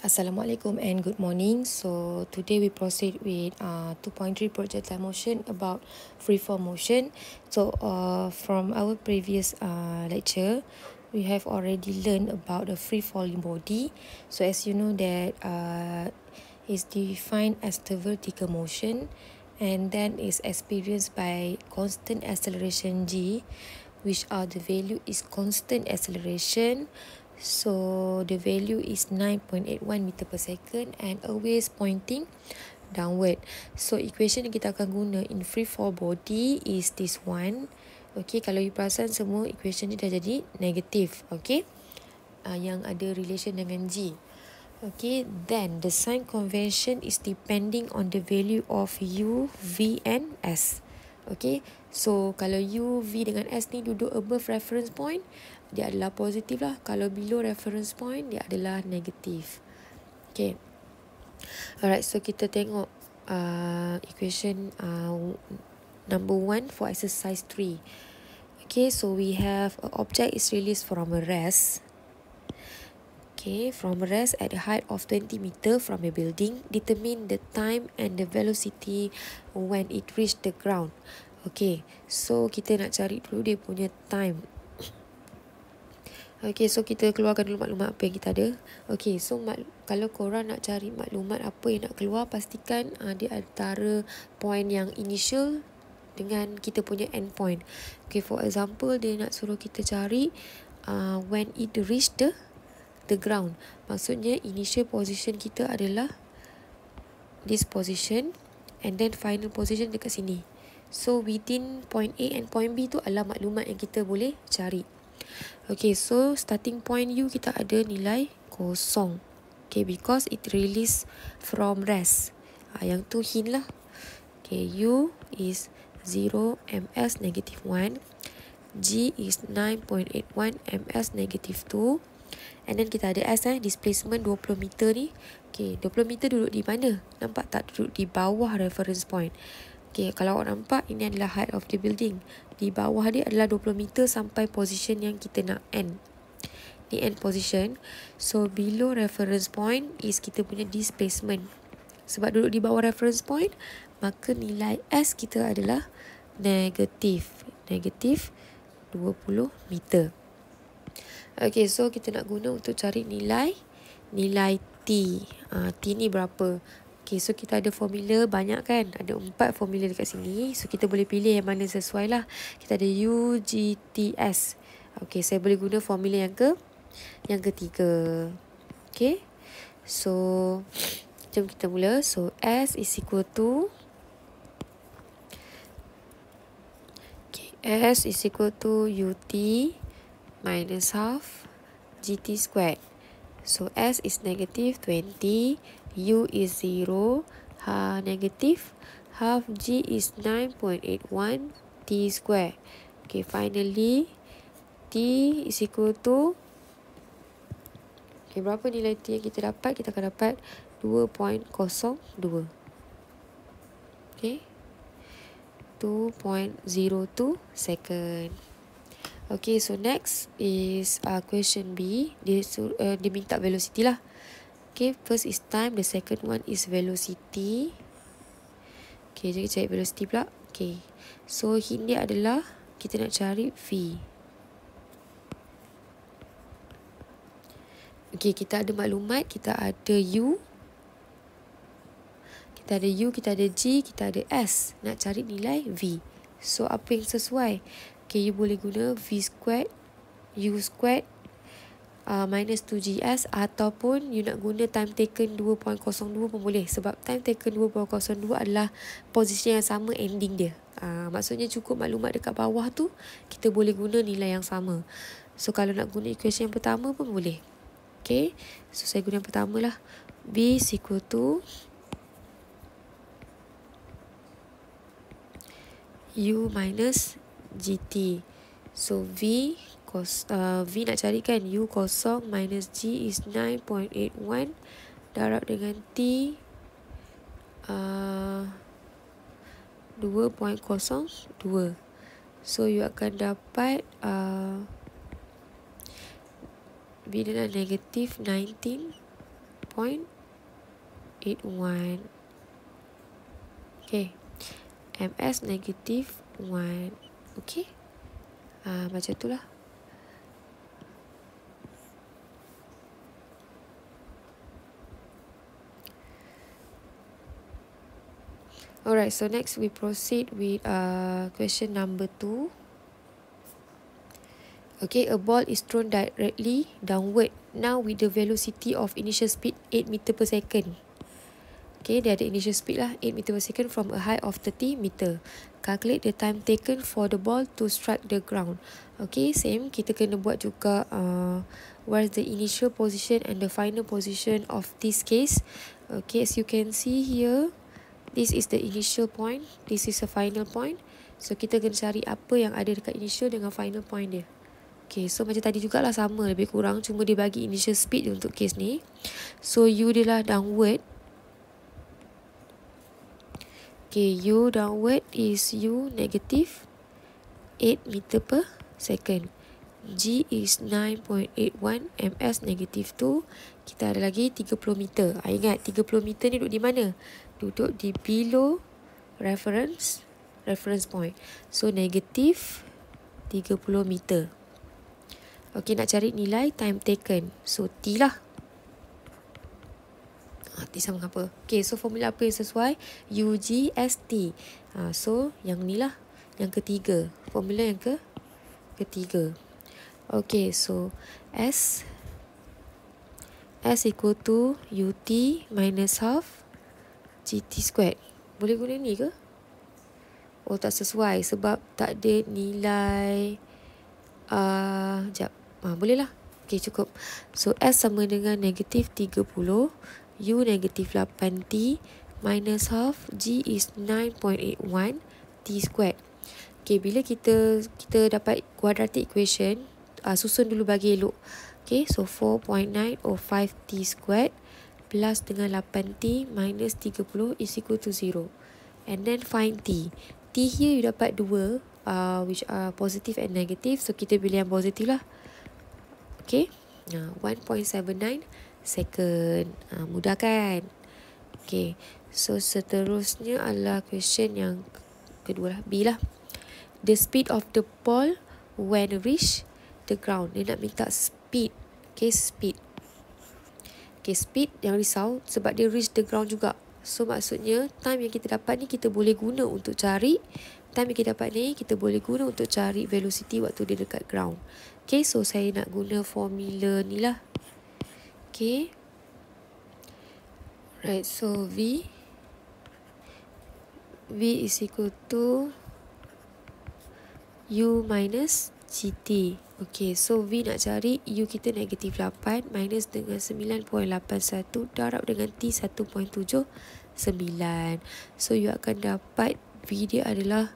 Assalamualaikum and good morning. So today we proceed with 2.3 projectile motion about freeform motion. So from our previous lecture, we have already learned about the free falling body. So as you know that is defined as the vertical motion, and then is experienced by constant acceleration g, which are the value is constant acceleration. So the value is 9.81 meter per second and always pointing downward. So equation yang kita akan guna in free fall body is this one. Okay, kalau you perasan semua equation ni dah jadi negatif. Okay, yang ada relation dengan G. Okay, then the sign convention is depending on the value of U, V and S. Okay, so kalau U, V dengan S ni duduk above reference point, dia adalah positif lah. Kalau below reference point, dia adalah negatif. Okay, alright, so kita tengok equation number 1 for exercise 3. Okay, so we have an object is released from a rest. Okay, from a rest at a height of 20 meter from a building. Determine the time and the velocity when it reach the ground. Okay, so kita nak cari dulu dia punya time. Okay, so kita keluarkan dulu maklumat apa yang kita ada. Okay, so kalau korang nak cari maklumat apa yang nak keluar, pastikan dia antara point yang initial dengan kita punya end point. Okay, for example, dia nak suruh kita cari when it reach the ground. Maksudnya initial position kita adalah this position and then final position dekat sini. So within point A and point B tu adalah maklumat yang kita boleh cari. Okay, so starting point U kita ada nilai kosong. Okay, because it release from rest. Yang tu hint lah. Okay, U is 0 ms negative 1. G is 9.81 ms negative 2. And then kita ada S displacement 20 meter ni. Okay, 20 meter duduk di mana? Nampak tak? Duduk di bawah reference point. Okay, kalau awak nampak, ini adalah height of the building. Di bawah dia adalah 20 meter sampai position yang kita nak end. Ni end position. So below reference point is kita punya displacement. Sebab duduk di bawah reference point, maka nilai S kita adalah negatif. Negatif 20 meter. Okay, so kita nak guna untuk cari nilai T. T ni berapa? Okay, so kita ada formula banyak kan? Ada 4 formula dekat sini. So kita boleh pilih yang mana sesuai lah. Kita ada U, G, T, S. Okay, saya boleh guna formula yang ketiga. Okay, so jom kita mula. So S is equal to S is equal to UT minus half GT squared. So S is negative 20, U is 0, negative, half G is 9.81 T squared. Okay, finally T is equal to, okay, berapa nilai T yang kita dapat? Kita akan dapat 2.02. Okay, 2.02 second. Okay, so next is question B. Dia minta velocity lah. Okay, first is time, the second one is velocity. Okay, jadi cari velocity pula. Okay, so hint dia adalah kita nak cari V. Okay, kita ada maklumat, kita ada U, kita ada G, kita ada S. Nak cari nilai V. So apa yang sesuai? Okay, you boleh guna V squared, U squared minus 2GS, ataupun you nak guna time taken 2.02 pun boleh. Sebab time taken 2.02 adalah position yang sama ending dia. Maksudnya cukup maklumat dekat bawah tu, kita boleh guna nilai yang sama. So kalau nak guna equation yang pertama pun boleh. Okay, so saya guna yang pertama lah. V is equal to U minus GT. So V nak carikan U kosong minus G is 9.81 darab dengan T 2.02. So you akan dapat V dengan negatif 19 9.81. Okay. MS negative 1. Okay. Macam itulah. Alright, so next we proceed with question number 2. Okay, a ball is thrown directly downward. Now with the velocity of initial speed 8 meter per second. Okay, dia ada initial speed lah 8 meter per second from a height of 30 meter. Calculate the time taken for the ball to strike the ground. Okay, same. Kita kena buat juga where's the initial position and the final position of this case. Okay, as you can see here, this is the initial point, this is the final point. So kita kena cari apa yang ada dekat initial dengan final point dia. Okay, so macam tadi jugalah sama lebih kurang, cuma dia bagi initial speed untuk case ni. So U dia lah downward. Okay, U downward is U negative 8 meter per second. G is 9.81, MS negative 2. Kita ada lagi 30 meter. Ingat 30 meter ni duduk di mana? Duduk di below reference point. So negative 30 meter. Okay, nak cari nilai time taken. So T lah. T sama dengan apa? Okay, so formula apa yang sesuai? UGST. So yang ni lah, yang ketiga. Formula yang ketiga. Okay, so S equal to UT minus half GT squared. Boleh guna ni ke? Oh, tak sesuai sebab tak ada nilai. Sekejap. Boleh lah. Okay, cukup. So S sama dengan negatif 30, U negatif 8T minus half, G is 9.81 T squared. Okay, bila kita dapat quadratic equation, susun dulu bagi elok. Okay, so 4.905 T squared plus dengan 8T minus 30 is equal to 0. And then find T. T here you dapat 2, which are positive and negative. So kita pilih yang positif lah. Okay, 1.79 second. Mudah kan? Okay, so seterusnya adalah question yang kedua lah, B lah. The speed of the ball when reach the ground. Dia nak minta speed. Okay, speed. Okay, speed yang risau sebab dia reach the ground juga. So maksudnya time yang kita dapat ni kita boleh guna untuk cari. Time yang kita dapat ni kita boleh guna untuk cari velocity waktu dia dekat ground. Okay, so saya nak guna formula ni lah. Okay. Right, so V is equal to U minus GT. Okay, so V nak cari U kita negatif 8 minus dengan 9.81 darab dengan T 1.79. So you akan dapat V dia adalah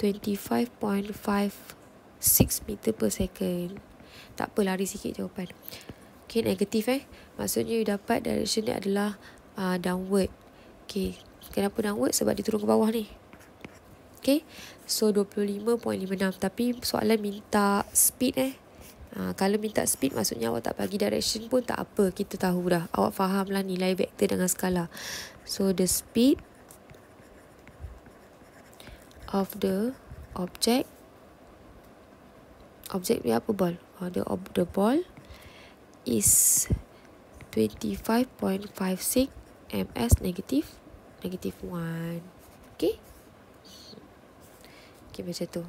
25.56 meter per second. Tak apa, lari sikit jawapan. Okay, negatif maksudnya you dapat direction dia adalah downward. Okay, kenapa downward? Sebab dia turun ke bawah ni. Okay, so 25.56. Tapi soalan minta speed kalau minta speed maksudnya awak tak bagi direction pun tak apa, kita tahu dah. Awak faham lah nilai vektor dengan skala. So the speed of the object dia apa? Ball. The ball is 25.56 ms negative 1. Okay, macam tu.